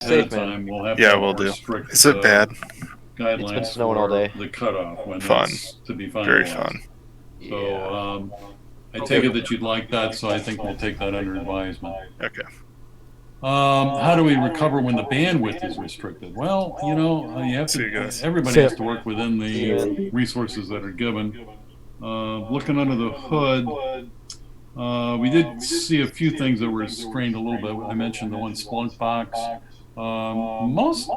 ahead of safe, man. time, we'll have to Yeah, have we'll a more do. strict Is it bad? guidelines It's been snowing all for day. the cutoff when Fun. that's to be finalized. Very fun. So I take it that you'd like that, so I think we'll take that under advisement. Okay. How do we recover when the bandwidth is restricted? Well, you have See you to. guys. Everybody has to work within the resources that are given. Looking under the hood, we did see a few things that were strained a little bit. I mentioned the one Splunk box. Most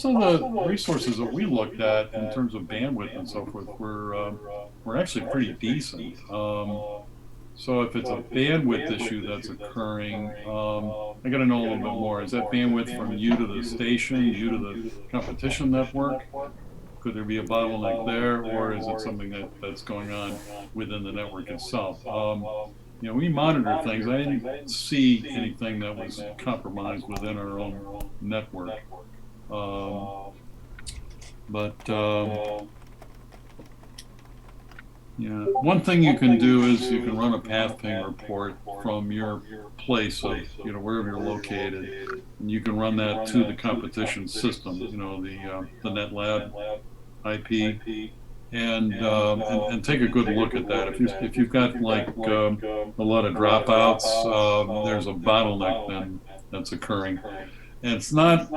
of the resources that we looked at in terms of bandwidth and so forth were actually pretty decent. So if it's a bandwidth issue that's occurring, I got to know a little bit more. Is that bandwidth from you to the station, you to the competition network? Could there be a bottleneck there, or is it something that's going on within the network itself? We monitor things. I didn't see anything that was compromised within our own network. Yeah, one thing you can do is you can run a path ping report from your place of, wherever you're located, and you can run that to the competition system, the NetLab IP, and take a good look at that. If you've got like a lot of dropouts, there's a bottleneck then that's occurring, and it's not.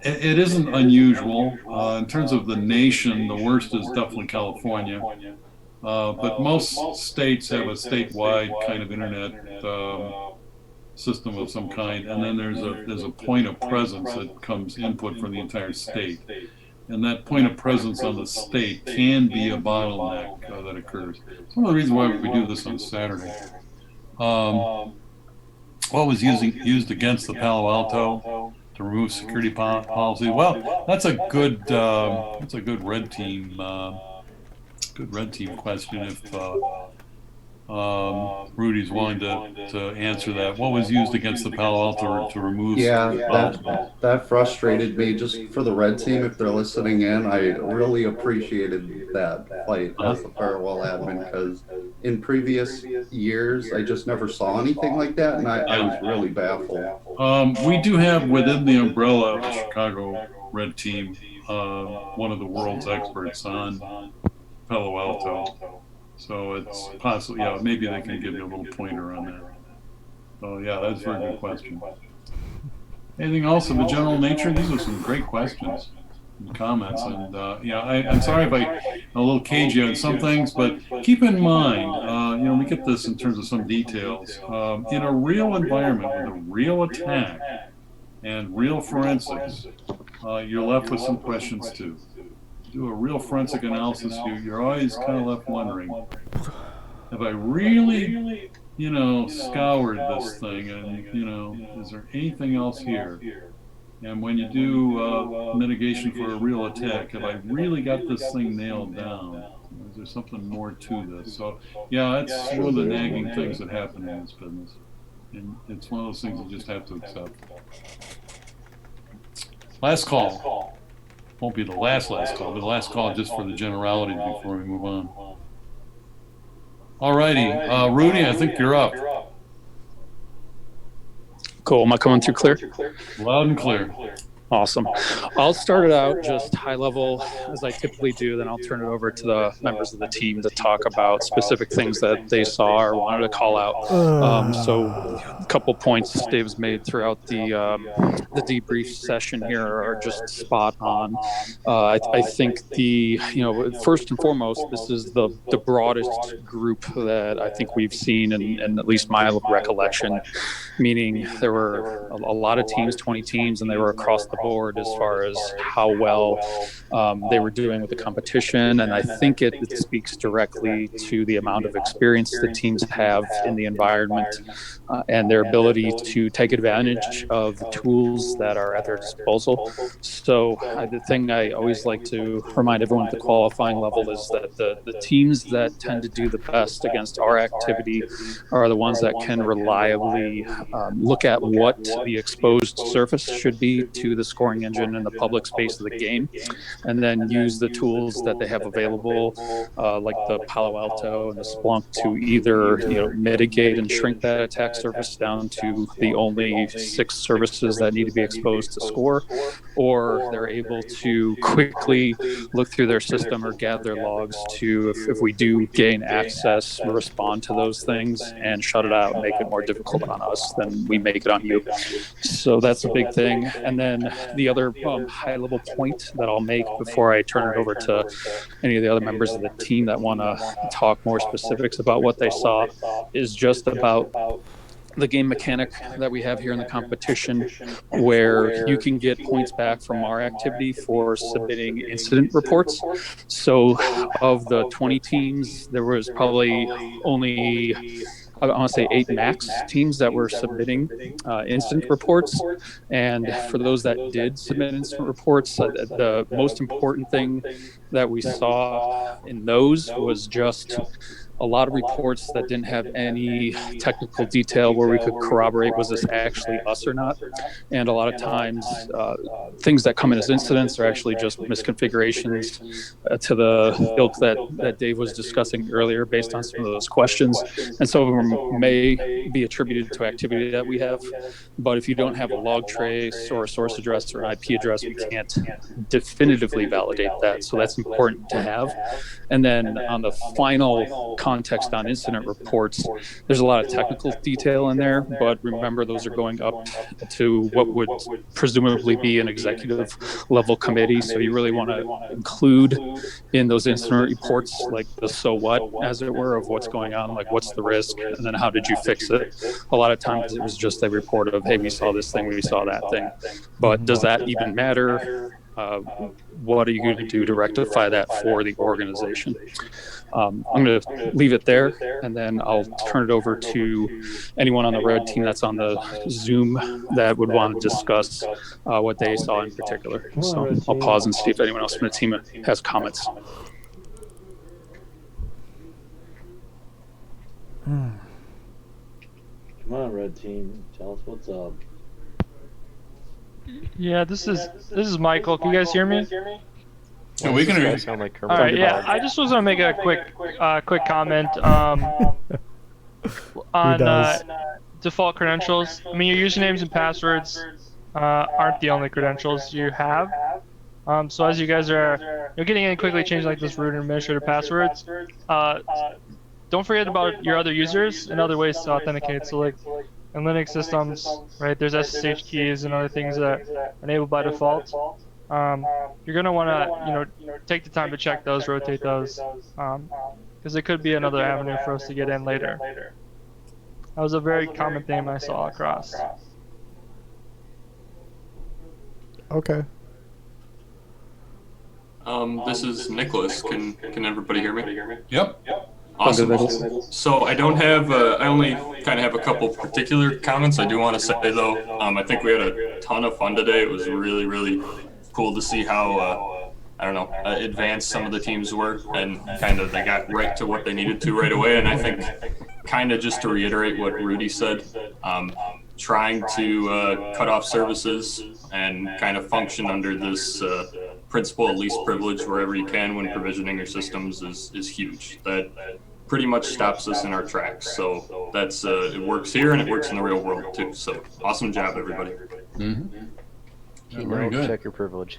It isn't unusual. In terms of the nation, the worst is definitely California. But most states have a statewide kind of internet system of some kind, and then there's a point of presence that comes input from the entire state. And that point of presence on the state can be a bottleneck that occurs. It's one of the reasons why we do this on Saturday. What was used against the Palo Alto to remove security policy? Well, that's a good red team question. If Rudy's willing to answer that, what was used against the Palo Alto to remove? Yeah, that frustrated me. Just for the red team, if they're listening in, I really appreciated that fight as the firewall admin, because in previous years I just never saw anything like that, and I was really baffled. We do have within the umbrella of the Chicago Red Team one of the world's experts on Palo Alto. So it's possible, maybe they can give you a little pointer on that. So yeah, that's a very good question. Anything else of a general nature? These are some great questions and comments, and I'm sorry if I'm a little cagey on some things, but keep in mind, we get this in terms of some details. In a real environment with a real attack and real forensics, you're left with some questions too. Do a real forensic analysis, you're always kind of left wondering, have I really, scoured this thing, and, is there anything else here? And when you do mitigation for a real attack, have I really got this thing nailed down? Is there something more to this? So, yeah, it's one of the nagging things that happen in this business. And it's one of those things you just have to accept. Last call. Won't be the last call, but the last call just for the generalities before we move on. All righty, Rudy, I think you're up. Cool. Am I coming through clear? Loud and clear. Awesome. I'll start it out just high level as I typically do, then I'll turn it over to the members of the team to talk about specific things that they saw or wanted to call out. So a couple points Dave's made throughout the debrief session here are just spot on. I think first and foremost, this is the broadest group that I think we've seen in at least my recollection, meaning there were a lot of teams, 20 teams, and they were across the board as far as how well they were doing with the competition. And I think it speaks directly to the amount of experience the teams have in the environment and their ability to take advantage of the tools that are at their disposal. So the thing I always like to remind everyone at the qualifying level is that the teams that tend to do the best against our activity are the ones that can reliably look at what the exposed surface should be to the scoring engine in the public space of the game, and then use the tools that they have available, like the Palo Alto and the Splunk, to either mitigate and shrink that attack surface down to the only 6 services that need to be exposed to score, or they're able to quickly look through their system or gather logs to, if we do gain access, respond to those things and shut it out, make it more difficult on us than we make it on you. So that's a big thing. And then the other high level point that I'll make before I turn it over to any of the other members of the team that want to talk more specifics about what they saw is just about the game mechanic that we have here in the competition, where you can get points back from our activity for submitting incident reports. So of the 20 teams, there was probably only, I want to say 8 max teams that were submitting incident reports. And for those that did submit incident reports, the most important thing that we saw in those was just a lot of reports that didn't have any technical detail where we could corroborate, was this actually us or not? And a lot of times, things that come in as incidents are actually just misconfigurations to the ilk that Dave was discussing earlier based on some of those questions. And some of them may be attributed to activity that we have, but if you don't have a log trace or a source address or an IP address, we can't definitively validate that. So that's important to have. And then on the final context on incident reports, there's a lot of technical detail in there, but remember, those are going up to what would presumably be an executive level committee. So you really want to include in those incident reports, like the so what, as it were, of what's going on, like what's the risk, and then how did you fix it? A lot of times it was just a report of, hey, we saw this thing, we saw that thing. But does that even matter? What are you going to do to rectify that for the organization? I'm going to leave it there, and then I'll turn it over to anyone on the red team that's on the Zoom that would want to discuss what they saw in particular. So I'll pause and see if anyone else from the team has comments. Come on, red team, tell us what's up. Yeah, this is Michael. Can you guys hear me? Yeah, we can hear you. Sound like All right. Yeah, I just was gonna make a quick comment on default credentials. I mean, your usernames and passwords aren't the only credentials you have. So as you guys are getting in quickly, change like this root and administrator passwords. Don't forget about your other users and other ways to authenticate. So like in Linux systems, right? There's SSH keys and other things that are enabled by default. You're gonna want to take the time to check those, rotate those, because it could be another avenue for us to get in later. That was a very common theme I saw across. Okay. This is Nicholas. Can everybody hear me? Yep. Awesome. So I don't have, I only kind of have a couple particular comments. I do want to say though, I think we had a ton of fun today. It was really, really cool to see how, I don't know, advanced some of the teams were, and kind of they got right to what they needed to right away. And I think kind of just to reiterate what Rudy said, trying to cut off services and kind of function under this principle of least privilege wherever you can when provisioning your systems is huge. That pretty much stops us in our tracks. So that's it works here and it works in the real world too. So awesome job, everybody. Mm-hmm. Yeah, very good. Check your privilege.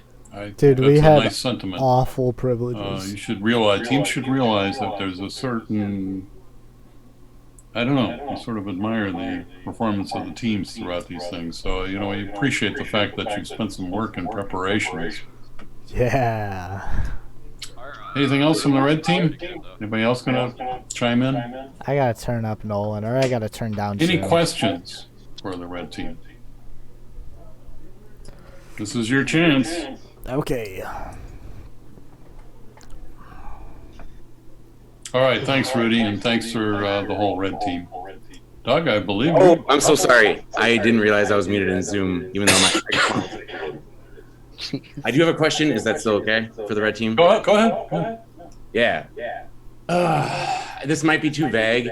Dude, we that's a had nice sentiment. awful privileges. You should realize, teams should realize that there's a certain, I don't know, I sort of admire the performance of the teams throughout these things. So, I appreciate the fact that you've spent some work in preparations. Yeah. Anything else from the red team? Anybody else gonna chime in? I gotta turn up Nolan, or I gotta turn down Any Jim. questions for the red team? This is your chance. Okay. All right, thanks, Rudy, and thanks for the whole red team. Doug, I believe. Oh, I'm so sorry. I didn't realize I was muted in Zoom, even though my. I do have a question. Is that still okay for the red team? Go ahead. Yeah. This might be too vague,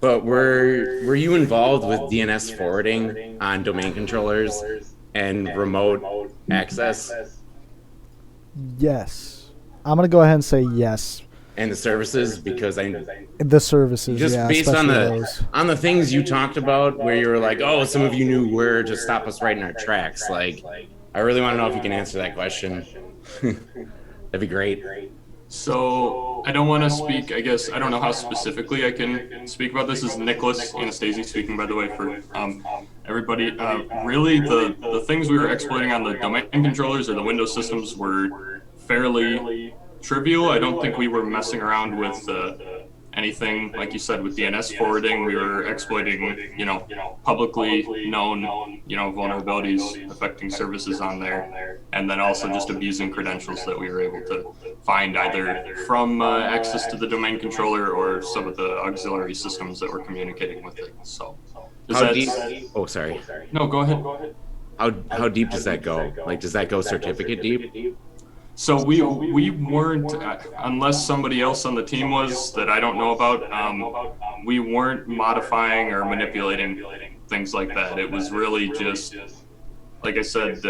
but were you involved with DNS forwarding on domain controllers and remote access Yes. I'm gonna go ahead and say yes. and the services? Because The services, just yeah, based on especially the those. things you talked about, where you were like, oh, some of you knew where to stop us right in our tracks. Like, I really want to know if you can answer that question. That'd be great. So I don't want to speak, I guess, I don't know how specifically I can speak about this. This is Nicholas Anastasia speaking, by the way, for everybody. Really, the things we were exploiting on the domain controllers or the Windows systems were fairly trivial. I don't think we were messing around with anything, like you said, with DNS forwarding. We were exploiting, publicly known, vulnerabilities affecting services on there, and then also just abusing credentials that we were able to find either from access to the domain controller or some of the auxiliary systems that were communicating with it. So, How deep? Oh, sorry. No, go ahead. How deep does that go? Like, does that go certificate deep? So we weren't, unless somebody else on the team was that I don't know about, we weren't modifying or manipulating things like that. It was really just, like I said,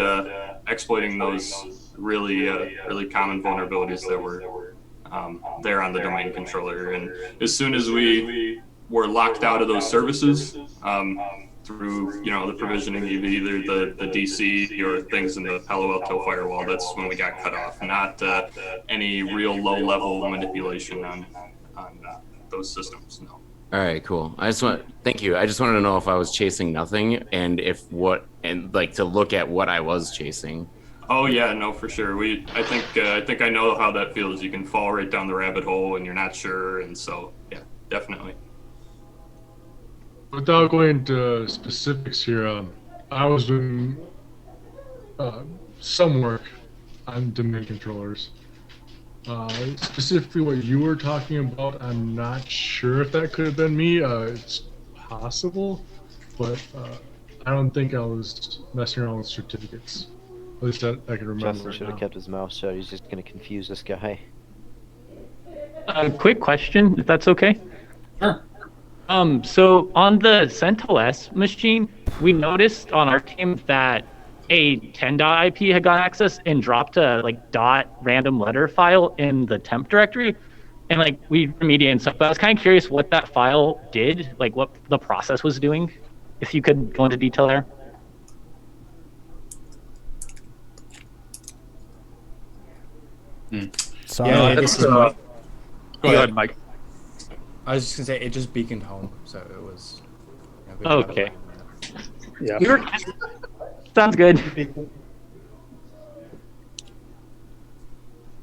exploiting those really common vulnerabilities that were there on the domain controller. And as soon as we were locked out of those services, through the provisioning of either the DC or things in the Palo Alto firewall, that's when we got cut off. Not any real low level manipulation on those systems. No. All right, cool. Thank you. I just wanted to know if I was chasing nothing and to look at what I was chasing. Oh yeah, no, for sure. I think I know how that feels. You can fall right down the rabbit hole and you're not sure, and so yeah, definitely. Without going into specifics here, I was doing some work on domain controllers. Specifically what you were talking about, I'm not sure if that could have been me. It's possible, but I don't think I was messing around with certificates. At least I can remember. Justin should have kept his mouth shut. He's just going to confuse this guy. Quick question, if that's okay. Sure. So on the CentOS machine, we noticed on our team that a 10.ip had gotten access and dropped a .random letter file in the temp directory, and we remediated and stuff. But I was kind of curious what that file did, what the process was doing. If you could go into detail there. Sorry. Yeah, Go ahead, Mike. I was just gonna say it just beaconed home, so it was. Okay. Yeah. Sounds good.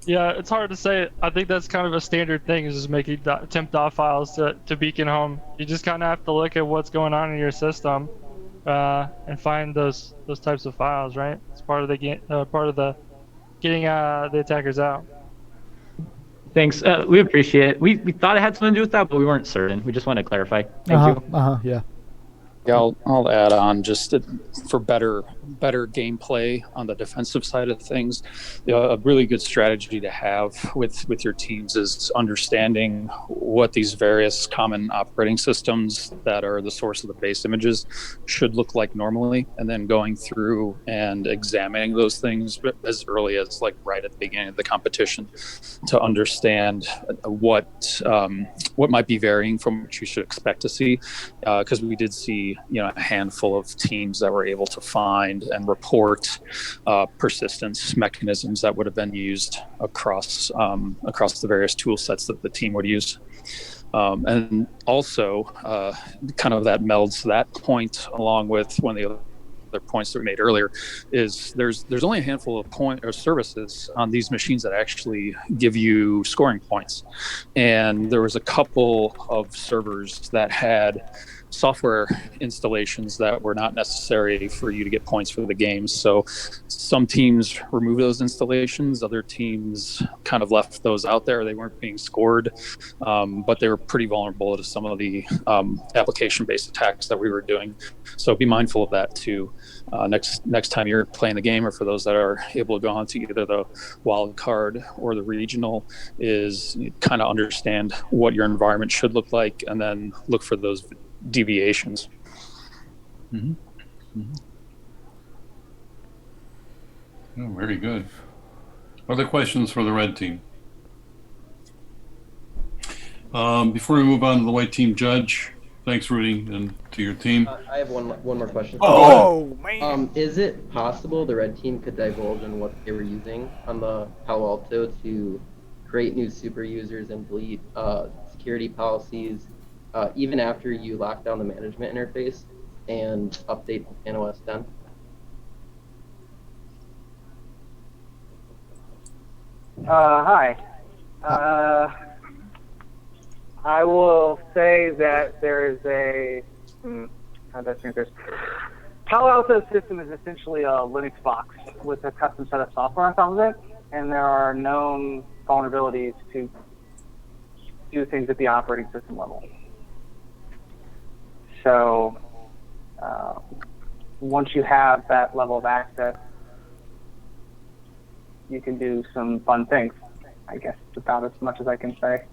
Yeah, it's hard to say. I think that's kind of a standard thing, is just making temp dot files to beacon home. You just kind of have to look at what's going on in your system, and find those types of files, right? It's part of the getting the attackers out. Thanks. We appreciate it. We thought it had something to do with that, but we weren't certain. We just wanted to clarify. Thank you. Yeah. Yeah, I'll add on just for better gameplay on the defensive side of things. A really good strategy to have with your teams is understanding what these various common operating systems that are the source of the base images should look like normally, and then going through and examining those things as early as right at the beginning of the competition to understand what might be varying from what you should expect to see, because we did see a handful of teams that were able to find and report persistence mechanisms that would have been used across the various tool sets that the team would use. And also kind of that melds that point along with one of the other points that we made earlier is there's only a handful of services on these machines that actually give you scoring points. And there was a couple of servers that had software installations that were not necessary for you to get points for the games. So some teams removed those installations, other teams kind of left those out there. They weren't being scored, but they were pretty vulnerable to some of the application-based attacks that we were doing. So be mindful of that too. Next time you're playing the game, or for those that are able to go on to either the wild card or the regional, is kind of understand what your environment should look like, and then look for those deviations. Mm-hmm. Oh, very good. Other questions for the red team? Before we move on to the white team, Judge, thanks, Rudy, and to your team. I have one more question. Oh, man. Is it possible the red team could divulge on what they were using on the Palo Alto to create new super users and delete security policies, even after you lock down the management interface and update PanOS 10? Hi. I will say that there is how do I think this? Palo Alto system is essentially a Linux box with a custom set of software on top of it, and there are known vulnerabilities to do things at the operating system level. So once you have that level of access, you can do some fun things. I guess it's about as much as I can say.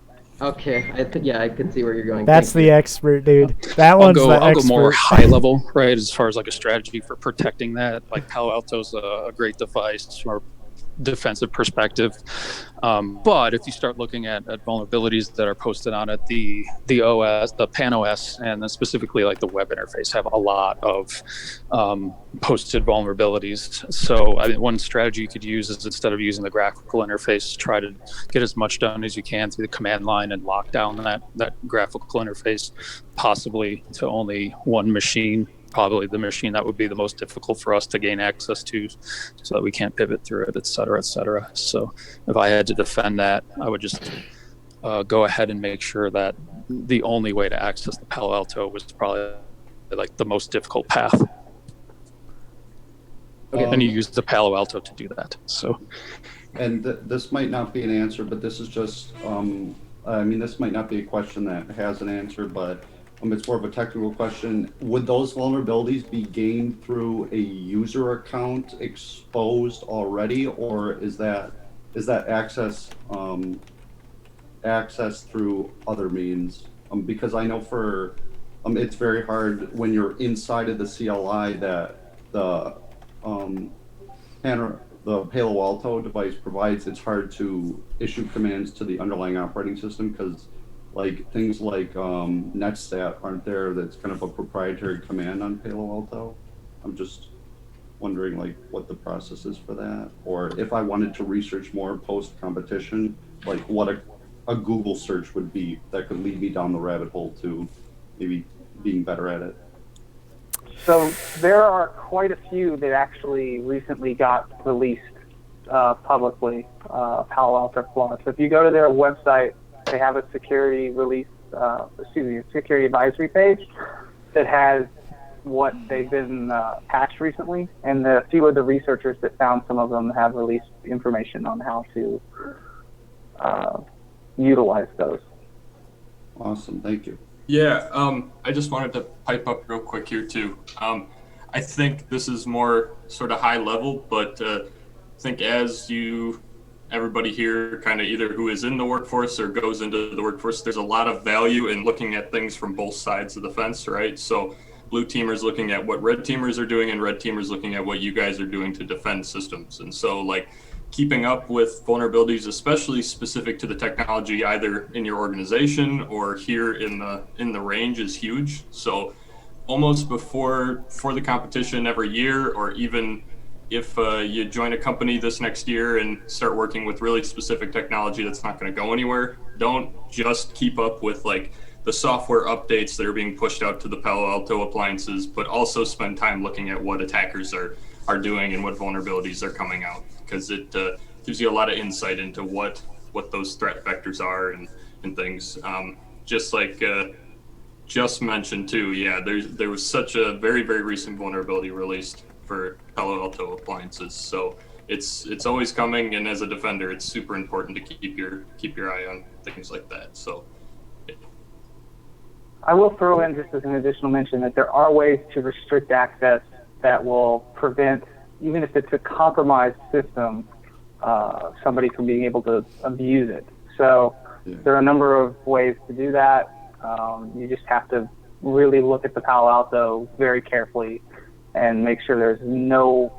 Okay, I can see where you're going. That's Thank the you. expert, dude. That one's the expert. I'll go more high level, right, as far as like a strategy for protecting that. Like Palo Alto's a great device for defensive perspective. But if you start looking at vulnerabilities that are posted on it, the OS, the PanOS, and then specifically like the web interface have a lot of posted vulnerabilities. So I think one strategy you could use is instead of using the graphical interface, try to get as much done as you can through the command line and lock down that graphical interface, possibly to only one machine. Probably the machine that would be the most difficult for us to gain access to, so that we can't pivot through it, et cetera, et cetera. So if I had to defend that, I would just go ahead and make sure that the only way to access the Palo Alto was probably like the most difficult path. Okay. And you use the Palo Alto to do that. So, and this might not be an answer, but this is just, this might not be a question that has an answer, but it's more of a technical question. Would those vulnerabilities be gained through a user account exposed already, or is that access through other means? Because I know for it's very hard when you're inside of the CLI that the Palo Alto device provides. It's hard to issue commands to the underlying operating system because like things like netstat aren't there. That's kind of a proprietary command on Palo Alto. I'm just wondering like what the process is for that, or if I wanted to research more post competition, like what a Google search would be that could lead me down the rabbit hole to maybe being better at it. So there are quite a few that actually recently got released publicly, Palo Alto Plus. If you go to their website, they have a security release, security advisory page that has what they've been patched recently, and a few of the researchers that found some of them have released information on how to utilize those. Awesome, thank you. Yeah, I just wanted to pipe up real quick here too. I think this is more sort of high level, but I think as everybody here kind of either who is in the workforce or goes into the workforce, there's a lot of value in looking at things from both sides of the fence, right? So blue teamers looking at what red teamers are doing and red teamers looking at what you guys are doing to defend systems. And so like keeping up with vulnerabilities, especially specific to the technology, either in your organization or here in the range is huge. So almost before the competition every year, or even if you join a company this next year and start working with really specific technology that's not going to go anywhere, don't just keep up with like the software updates that are being pushed out to the Palo Alto appliances, but also spend time looking at what attackers are doing and what vulnerabilities are coming out, because it gives you a lot of insight into what those threat vectors are and things. Just like just mentioned too, yeah, there was such a very, very recent vulnerability released for Palo Alto appliances. So it's always coming, and as a defender, it's super important to keep your eye on things like that. So yeah. I will throw in just as an additional mention that there are ways to restrict access that will prevent, even if it's a compromised system, somebody from being able to abuse it. So there are a number of ways to do that. You just have to really look at the Palo Alto very carefully and make sure there's no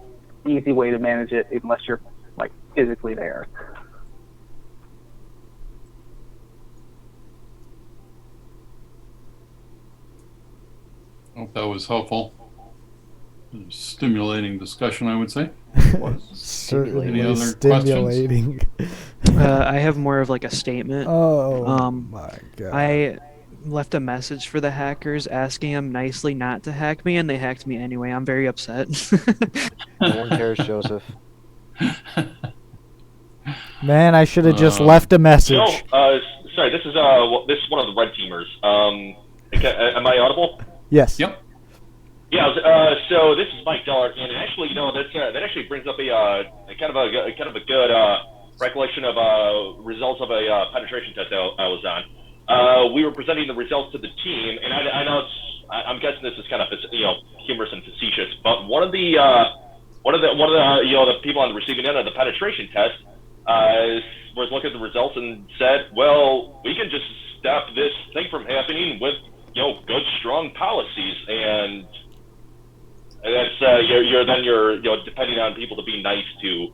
easy way to manage it unless you're like physically there. Hope that was helpful. Stimulating discussion, I would say. Certainly Any other stimulating. I have more of like a statement. Oh my god. I left a message for the hackers asking them nicely not to hack me, and they hacked me anyway. I'm very upset. No one cares, Joseph. Man, I should have just left a message. Sorry, this is one of the red teamers. Am I audible? Yes. Yep. Yeah. So this is Mike Dollar, and actually, that actually brings up a kind of a good recollection of results of a penetration test I was on. We were presenting the results to the team, and I know I'm guessing this is kind of humorous and facetious, but one of the the people on the receiving end of the penetration test was looking at the results and said, "Well, we can just stop this thing from happening with good, strong policies." And that's you're depending on people to be nice to.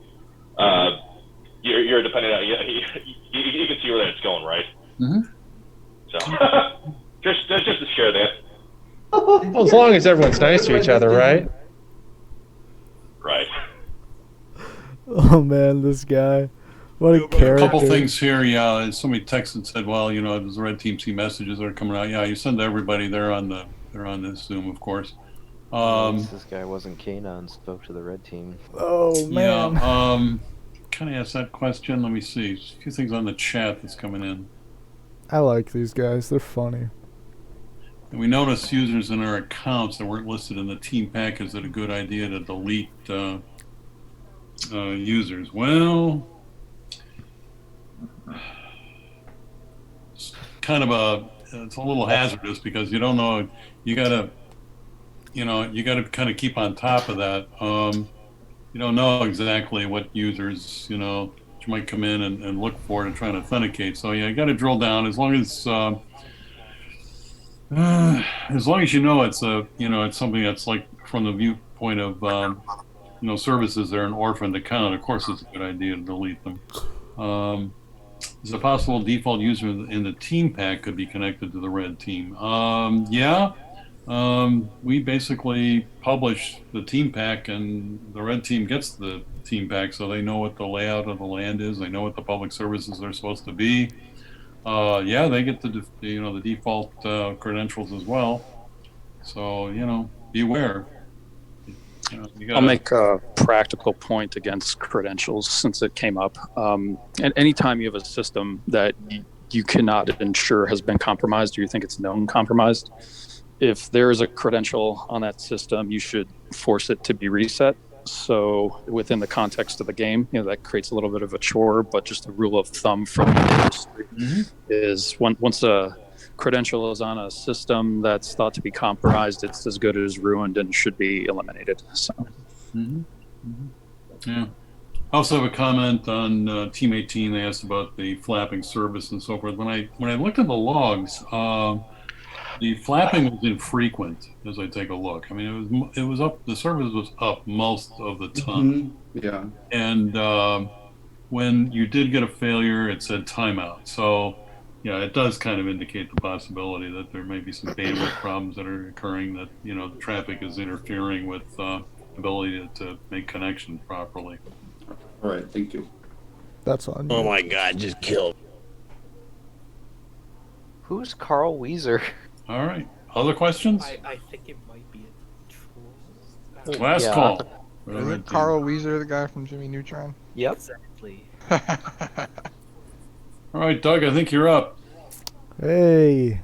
You're depending on you can see where that's going, right? Mm-hmm. So just to share that. Well, as long as everyone's nice to each other, right? Right. Oh man, this guy. What a character. A couple things here. Yeah, somebody texted and said, "Well, does the red team see messages that are coming out?" Yeah, you send to everybody. They're on this Zoom, of course. This guy wasn't keen on spoke to the red team. Oh man. Yeah. Kind of ask that question. Let me see. There's a few things on the chat that's coming in. I like these guys. They're funny. And we noticed users in our accounts that weren't listed in the team pack. Is it a good idea to delete users? Well, it's kind of it's a little hazardous because you don't know. You gotta kind of keep on top of that. You don't know exactly what users you might come in and look for to try and authenticate. So yeah, you got to drill down. As long as it's it's something that's like from the viewpoint of services that are an orphaned account. Of course, it's a good idea to delete them. Is it possible default user in the team pack could be connected to the red team? Yeah. We basically publish the team pack, and the red team gets the team pack, so they know what the layout of the land is. They know what the public services are supposed to be. Yeah, they get the default credentials as well. So beware. I'll make a practical point against credentials since it came up. And anytime you have a system that you cannot ensure has been compromised, or you think it's known compromised, if there is a credential on that system, you should force it to be reset. So within the context of the game, that creates a little bit of a chore, but just a rule of thumb from the industry is once a credential is on a system that's thought to be compromised, it's as good as ruined and should be eliminated. So. Yeah. I also have a comment on Team 18. They asked about the flapping service and so forth. When I looked at the logs, the flapping was infrequent as I take a look. I mean, it was up. The service was up most of the time. Yeah. And when you did get a failure, it said timeout. So, yeah, it does kind of indicate the possibility that there may be some bandwidth problems that are occurring. That the traffic is interfering with ability to make connections properly. All right. Thank you. That's on. Oh my God! Just killed. Who's Carl Weezer? All right. Other questions? I think it might be a troll. Last call. Isn't Carl Weezer the guy from Jimmy Neutron? Yep. Exactly. All right, Doug, I think you're up. Hey.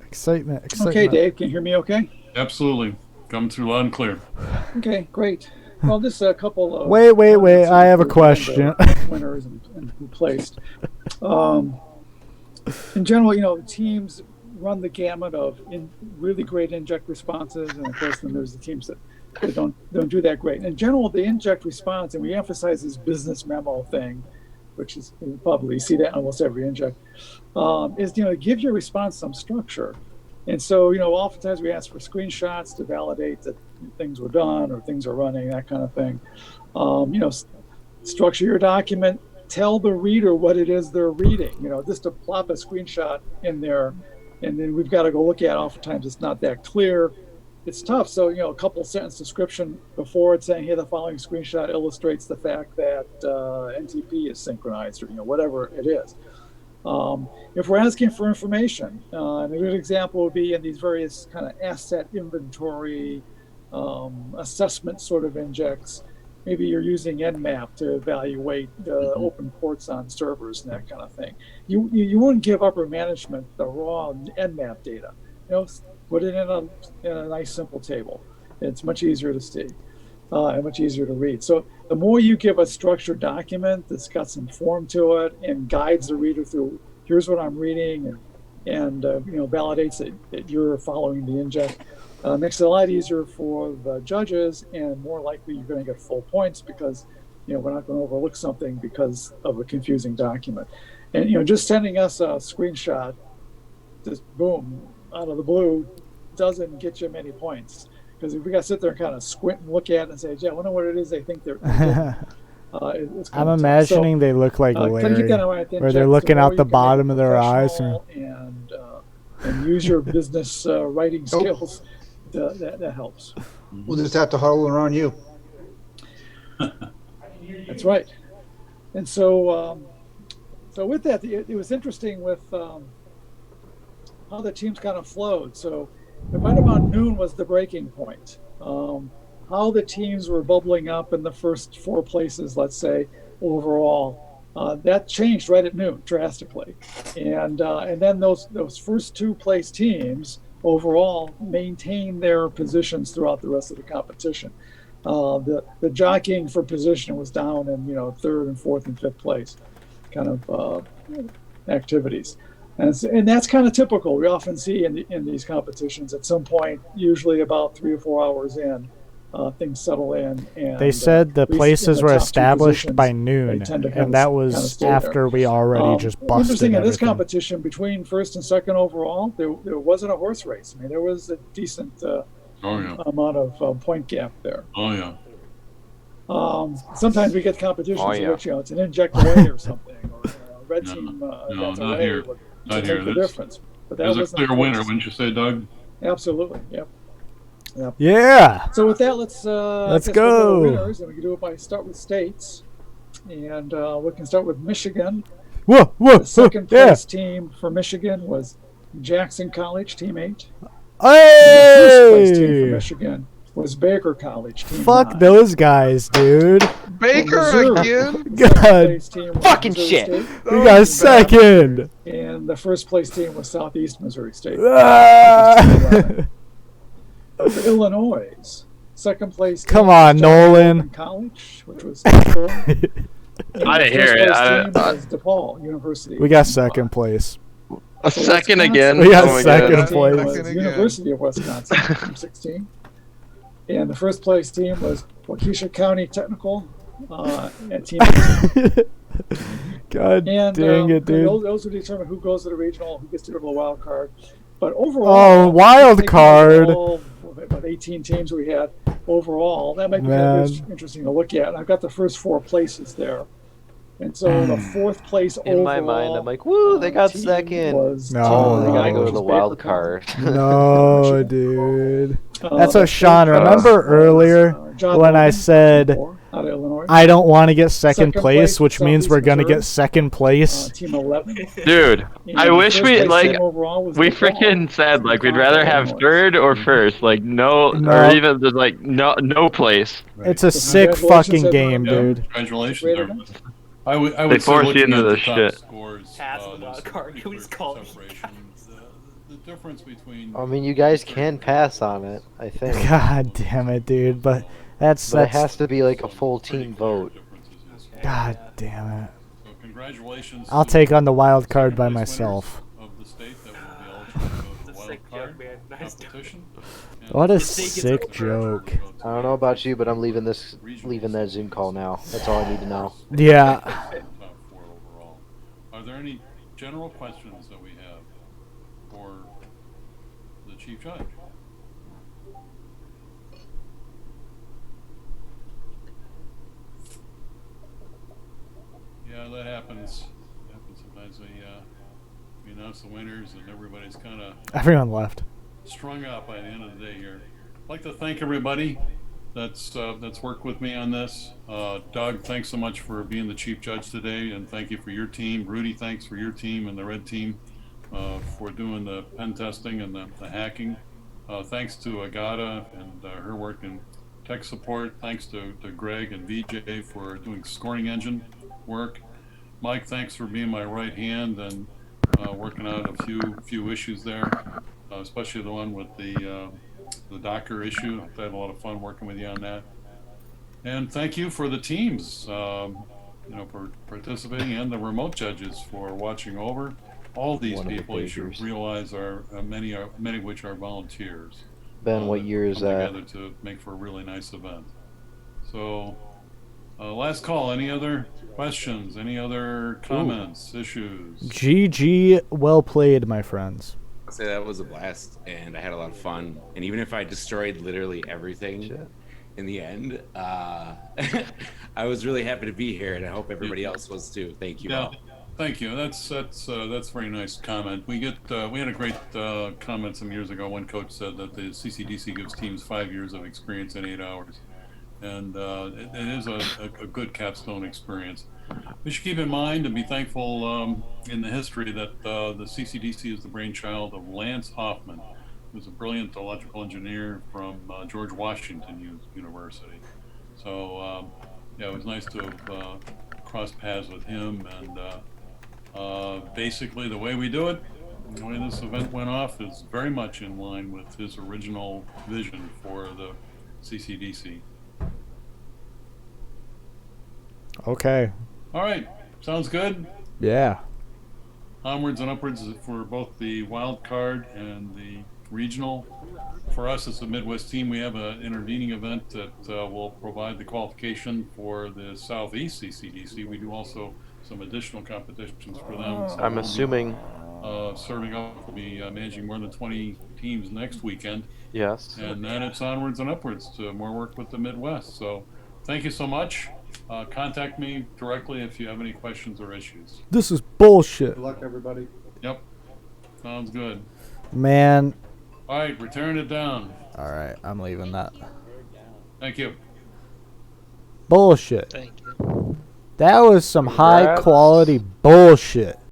Excitement. Okay, Dave, can you hear me okay? Absolutely. Coming through loud and clear. Okay, great. Well, just a couple of... Wait. I have a question. Winners and who placed. In general, teams run the gamut of really great inject responses, and of course, then there's the teams that don't do that great. In general, the inject response, and we emphasize this business memo thing, which is probably you see that in almost every inject, is give your response some structure. And so, oftentimes we ask for screenshots to validate that things were done or things are running, that kind of thing. Structure your document, tell the reader what it is they're reading. Just to plop a screenshot in there, and then we've got to go look at it. Oftentimes it's not that clear. It's tough. So, a couple sentence description before it's saying, hey, the following screenshot illustrates the fact that NTP is synchronized, or, whatever it is. If we're asking for information, and a good example would be in these various kind of asset inventory assessment sort of injects. Maybe you're using Nmap to evaluate open ports on servers and that kind of thing. You wouldn't give upper management the raw Nmap data. Put it in a nice simple table. It's much easier to see and much easier to read. So the more you give a structured document that's got some form to it and guides the reader through, here's what I'm reading, and validates that you're following the inject, makes it a lot easier for the judges, and more likely you're going to get full points because we're not going to overlook something because of a confusing document. And just sending us a screenshot, just boom, out of the blue, doesn't get you many points. Because if we got to sit there and kind of squint and look at it and say, "Gee, I wonder what it is they think they're it's I'm imagining they look like Larry, where they're looking out the bottom of their eyes. And use your business writing skills. That helps. We'll just have to huddle around you. That's right. And so with that, it was interesting with how the teams kind of flowed. So right about noon was the breaking point. How the teams were bubbling up in the first 4 places, let's say, overall, that changed right at noon drastically. And then those first 2 place teams overall maintained their positions throughout the rest of the competition. The jockeying for position was down in 3rd and 4th and 5th place kind of activities. And that's kind of typical. We often see in these competitions at some point, usually about 3 or 4 hours in, things settle in. And they said the places were established by noon, and that was after we already just busted interesting, in this everything. competition, between 1st and 2nd overall, there wasn't a horse race. I mean, there was a decent amount of point gap there. Oh, yeah. Sometimes we get competitions in which it's an inject away or something, or a red team not here. Not here. The difference. But that there's a clear winner, wouldn't you say, Doug? Absolutely. Yep. Yeah. So with that, let's go. Winners, and we can do it by start with states, and we can start with Michigan. Whoa! The second place team for Michigan was Jackson College, Team 8. Hey! The first place team for Michigan was Baker College, Team Fuck 9. those guys, dude. Baker again? God. Fucking shit. We got second. And the first place team was Southeast Missouri State. For Illinois, second place. Come on, Nolan. College, which was I didn't hear it. Was DePaul University. We got second place. A second again. We got Oh my second God. place. University of Wisconsin, team 16. And the first place team was Waukesha County Technical at team 18. God dang it, dude. Those will determine who goes to the regional, who gets to go to the wild card. But overall, wild card. About 18 teams we had overall. That might be kind of interesting to look at. And I've got the first 4 places there. And so the 4th place In overall. my mind, I'm like, woo, they got second. No. They gotta go to the wild card. No, dude. That's what Sean, remember earlier when I said out of Illinois. I don't want to get second Second place, place, which means we're going to Missouri. get second place? Team 11. Dude, I And wish first we place like team overall was we DePaul. freaking said like we'd rather have 3rd or 1st, like no. No. Or even just like no place. It's a sick fucking game, dude. Congratulations. everyone. I would They say force you looking into at the this top shit. scores, Pass the there's wild some card. pretty Who is clear calling? separations. The difference between I mean, you guys can pass on it, I think. God damn it, dude. But that's But it has to be like a full team vote. God damn it. So congratulations. I'll to take on the wild card by second place myself. winners Of the state that will be eligible to go to the wild card competition. What a sick joke. I don't know about you, but I'm leaving that Zoom call now. That's all I need to know. Yeah. Top 4 overall. Are there any general questions that we have for the chief judge? that happens. Sometimes we announce the winners and everybody's kind of Everyone left. strung out by the end of the day here. I'd like to thank everybody that's worked with me on this. Doug, thanks so much for being the chief judge today, and thank you for your team. Rudy, thanks for your team and the red team for doing the pen testing and the hacking. Thanks to Agata and her work in tech support. Thanks to Greg and VJ for doing scoring engine work. Mike, thanks for being my right hand and working out a few issues there, especially the one with the Docker issue. I had a lot of fun working with you on that. And thank you for the teams, for participating, and the remote judges for watching over. All these people, you should realize, are many of which are volunteers. Ben, what year is that? Together to make for a really nice event. So, last call. Any other questions? Any other comments, issues? GG, well played, my friends. I'll say that was a blast, and I had a lot of fun. And even if I destroyed literally everything in the end, I was really happy to be here, and I hope everybody else was too. Thank you all. Thank you. That's a very nice comment. We had a great comment some years ago. One coach said that the CCDC gives teams 5 years of experience in 8 hours, and it is a good capstone experience. We should keep in mind and be thankful in the history that the CCDC is the brainchild of Lance Hoffman, who's a brilliant electrical engineer from George Washington University. So it was nice to have crossed paths with him, and basically the way we do it, the way this event went off, is very much in line with his original vision for the CCDC. Okay. All right, sounds good. Yeah. Onwards and upwards for both the wild card and the regional. For us, as a Midwest team, we have an intervening event that will provide the qualification for the Southeast CCDC. We do also some additional competitions for them. So I'm assuming serving up will be managing more than 20 teams next weekend. Yes. And then it's onwards and upwards to more work with the Midwest. So thank you so much. Contact me directly if you have any questions or issues. This is bullshit. Good luck, everybody. Yep. Sounds good. Man. All right, return it down. All right, I'm leaving that. Thank you. Bullshit. Thank you. That was some high quality bullshit.